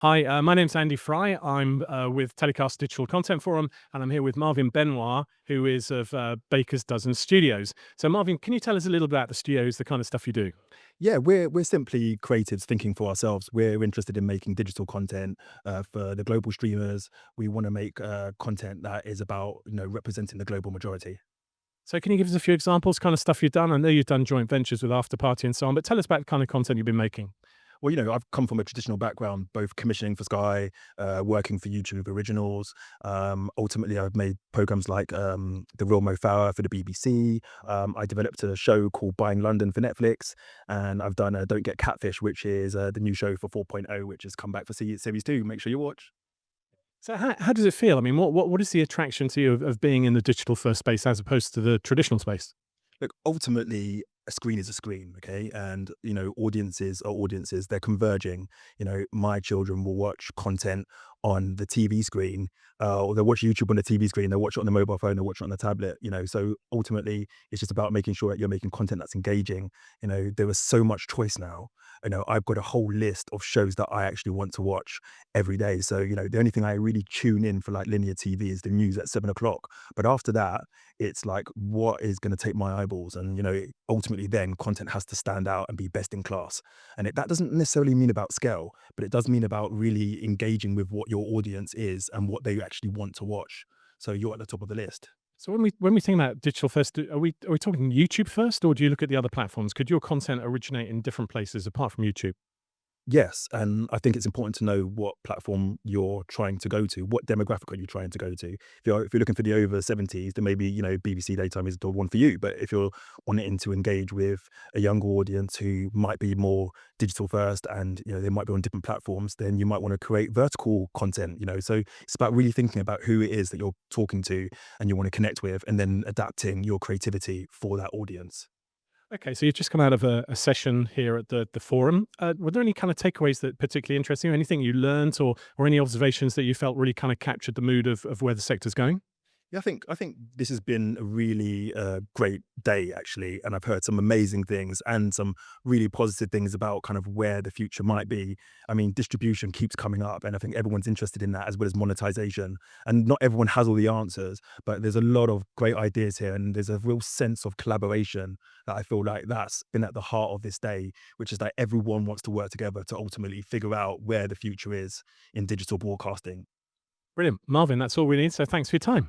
Hi, my name's Andy Fry. I'm with TellyCast Digital Content Forum, and I'm here with Marvyn Benoit, who is of Baker's Dozen Studios. So, Marvyn, can you tell us a little about the studios, the kind of stuff you do? Yeah, we're simply creatives thinking for ourselves. We're interested in making digital content for the global streamers. We want to make content that is about representing the global majority. So, can you give us a few examples, kind of stuff you've done? I know you've done joint ventures with Afterparty and so on, but tell us about the kind of content you've been making. Well, I've come from a traditional background, both commissioning for Sky, working for YouTube originals. Ultimately, I've made programs like The Real Mo Farah for the BBC. I developed a show called Buying London for Netflix, and I've done Don't Get Catfish, which is the new show for 4.0, which has come back for series 2. Make sure you watch. So, how does it feel? I mean, what is the attraction to you of being in the digital first space as opposed to the traditional space? Look, ultimately, a screen is a screen, okay? And, audiences are audiences, they're converging. My children will watch content on the TV screen, or they'll watch YouTube on the TV screen, they'll watch it on the mobile phone, they'll watch it on the tablet, So ultimately, it's just about making sure that you're making content that's engaging. There is so much choice now. I've got a whole list of shows that I actually want to watch every day. So, the only thing I really tune in for like linear TV is the news at 7 o'clock. But after that, it's like, what is going to take my eyeballs? And, ultimately then content has to stand out and be best in class. And that doesn't necessarily mean about scale, but it does mean about really engaging with what your audience is and what they actually want to watch. So you're at the top of the list. So, when we think about digital first, are we talking YouTube first, or do you look at the other platforms? Could your content originate in different places apart from YouTube? Yes, and I think it's important to know what platform you're trying to go to. What demographic are you trying to go to? If you're looking for the over 70s, then maybe, BBC Daytime is the one for you. But if you're wanting to engage with a younger audience who might be more digital first and, they might be on different platforms, then you might want to create vertical content. So it's about really thinking about who it is that you're talking to and you want to connect with, and then adapting your creativity for that audience. Okay, so you've just come out of a session here at the forum. Were there any kind of takeaways that particularly interesting? Anything you learned, or any observations that you felt really kind of captured the mood of where the sector's going? Yeah, I think this has been a really great day actually, and I've heard some amazing things and some really positive things about kind of where the future might be. I mean, distribution keeps coming up, and I think everyone's interested in that as well as monetization. And not everyone has all the answers, but there's a lot of great ideas here, and there's a real sense of collaboration that I feel like that's been at the heart of this day, which is that everyone wants to work together to ultimately figure out where the future is in digital broadcasting. Brilliant, Marvyn. That's all we need. So thanks for your time.